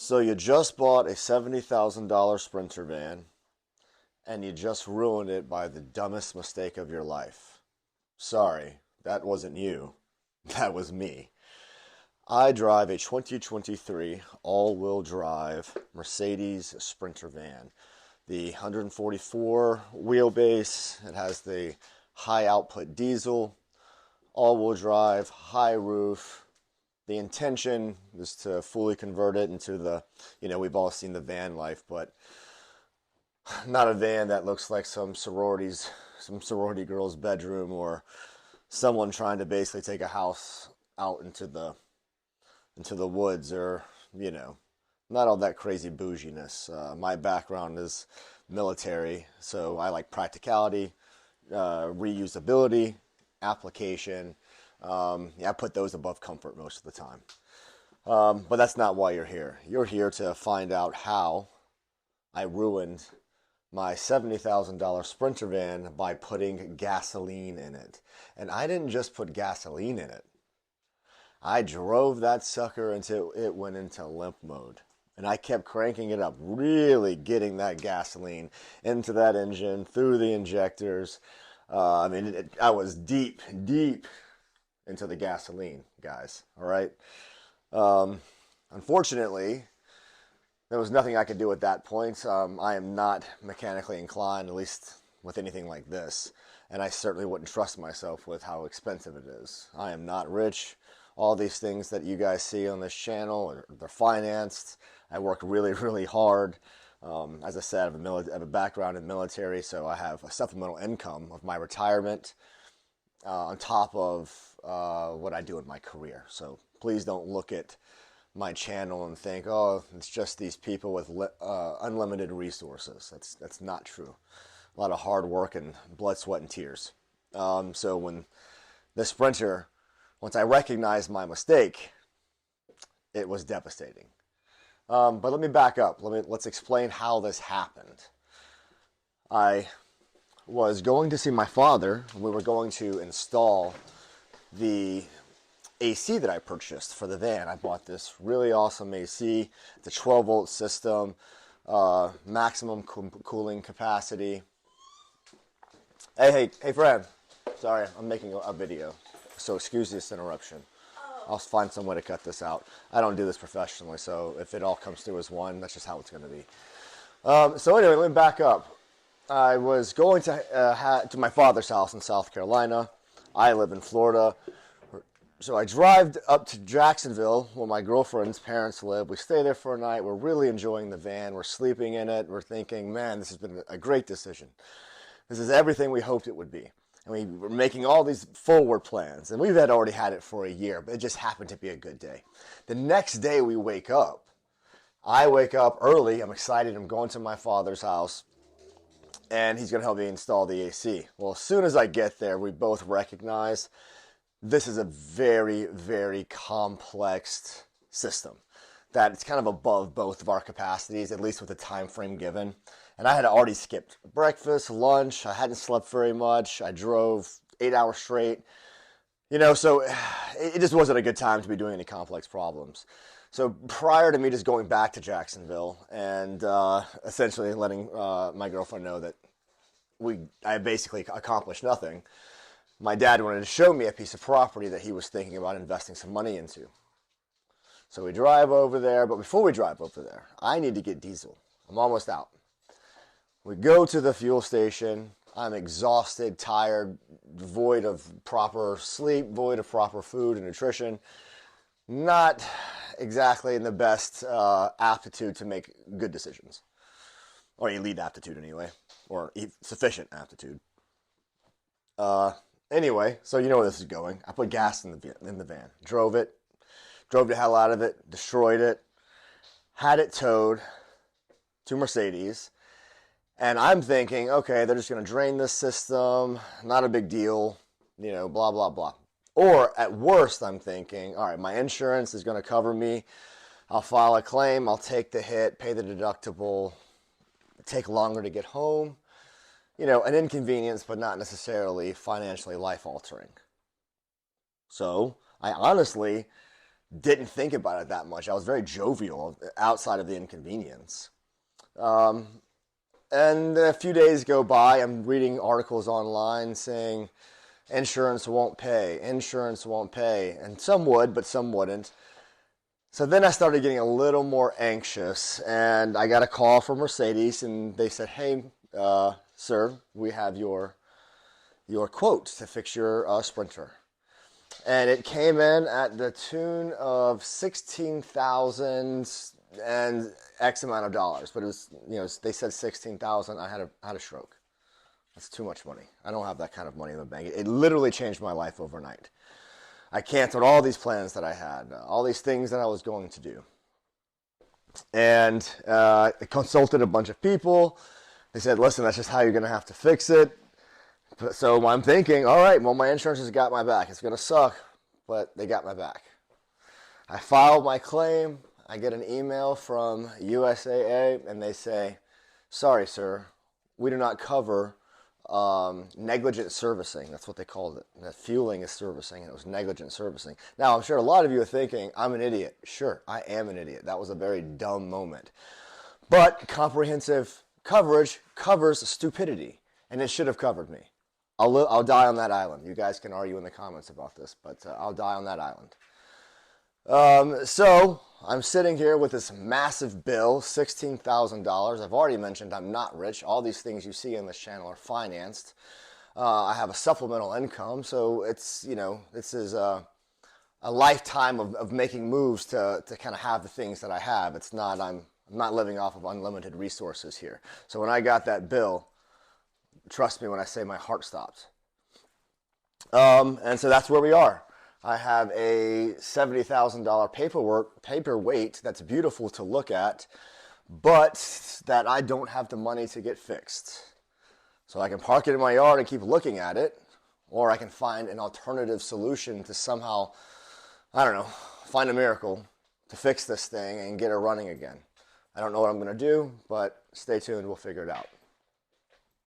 So you just bought a $70,000 Sprinter van and you just ruined it by the dumbest mistake of your life. Sorry, that wasn't you. That was me. I drive a 2023 all-wheel drive Mercedes Sprinter van. The 144 wheelbase, it has the high output diesel, all-wheel drive, high roof. The intention is to fully convert it into we've all seen the van life, but not a van that looks like some sorority girl's bedroom or someone trying to basically take a house out into the woods or, not all that crazy bouginess. My background is military, so I like practicality, reusability, application. I put those above comfort most of the time. But that's not why you're here. You're here to find out how I ruined my $70,000 Sprinter van by putting gasoline in it. And I didn't just put gasoline in it. I drove that sucker until it went into limp mode. And I kept cranking it up, really getting that gasoline into that engine, through the injectors. I was deep into the gasoline, guys. All right. Unfortunately, there was nothing I could do at that point. I am not mechanically inclined, at least with anything like this. And I certainly wouldn't trust myself with how expensive it is. I am not rich. All these things that you guys see on this channel, they're financed. I work really, really hard. As I said, I have a background in military, so I have a supplemental income of my retirement on top of what I do in my career. So please don't look at my channel and think, oh, it's just these people with unlimited resources. That's not true. A lot of hard work and blood, sweat, and tears. So when the Sprinter, once I recognized my mistake, it was devastating. But let me back up. Let's explain how this happened. I was going to see my father. We were going to install the AC that I purchased for the van. I bought this really awesome AC. It's a 12-volt system, maximum cooling capacity. Hey, friend. Sorry, I'm making a video, so excuse this interruption. I'll find some way to cut this out. I don't do this professionally, so if it all comes through as one, that's just how it's going to be. So anyway, let me back up. I was going to my father's house in South Carolina. I live in Florida. So I drive up to Jacksonville where my girlfriend's parents live. We stay there for a night. We're really enjoying the van. We're sleeping in it. We're thinking, man, this has been a great decision. This is everything we hoped it would be. And we were making all these forward plans. And we've already had it for a year, but it just happened to be a good day. The next day we wake up. I wake up early. I'm excited. I'm going to my father's house. And he's going to help me install the AC. Well, as soon as I get there, we both recognize this is a very, very complex system that it's kind of above both of our capacities, at least with the time frame given. And I had already skipped breakfast, lunch. I hadn't slept very much. I drove 8 hours straight. So it just wasn't a good time to be doing any complex problems. So prior to me just going back to Jacksonville and essentially letting my girlfriend know that I basically accomplished nothing, my dad wanted to show me a piece of property that he was thinking about investing some money into. So we drive over there, but before we drive over there, I need to get diesel. I'm almost out. We go to the fuel station. I'm exhausted, tired, void of proper sleep, void of proper food and nutrition. Not exactly in the best aptitude to make good decisions. Or elite aptitude anyway. Or sufficient aptitude. Anyway, so you know where this is going. I put gas in the van. Drove the hell out of it, destroyed it, had it towed to Mercedes. And I'm thinking, okay, they're just going to drain this system. Not a big deal. Blah, blah, blah. Or at worst, I'm thinking, all right, my insurance is going to cover me. I'll file a claim. I'll take the hit, pay the deductible, take longer to get home. An inconvenience, but not necessarily financially life-altering. So I honestly didn't think about it that much. I was very jovial outside of the inconvenience. And a few days go by, I'm reading articles online saying insurance won't pay, and some would, but some wouldn't. So then I started getting a little more anxious, and I got a call from Mercedes, and they said, hey, sir, we have your quote to fix your Sprinter. And it came in at the tune of 16,000 and X amount of dollars. But it was, they said 16,000. I had a stroke. That's too much money. I don't have that kind of money in the bank. It literally changed my life overnight. I canceled all these plans that I had, all these things that I was going to do. And I consulted a bunch of people. They said, listen, that's just how you're going to have to fix it. So I'm thinking, all right, well, my insurance has got my back. It's going to suck, but they got my back. I filed my claim. I get an email from USAA, and they say, sorry, sir, we do not cover negligent servicing. That's what they called it. That fueling is servicing, and it was negligent servicing. Now, I'm sure a lot of you are thinking, I'm an idiot. Sure, I am an idiot. That was a very dumb moment. But comprehensive coverage covers stupidity, and it should have covered me. I'll die on that island. You guys can argue in the comments about this, but I'll die on that island. So I'm sitting here with this massive bill, $16,000. I've already mentioned I'm not rich. All these things you see on this channel are financed. I have a supplemental income, so it's, this is a lifetime of making moves to kind of have the things that I have. It's not, I'm not living off of unlimited resources here. So when I got that bill, trust me when I say my heart stopped. And so that's where we are. I have a $70,000 paperweight that's beautiful to look at, but that I don't have the money to get fixed. So I can park it in my yard and keep looking at it, or I can find an alternative solution to somehow, find a miracle to fix this thing and get it running again. I don't know what I'm going to do, but stay tuned. We'll figure it out.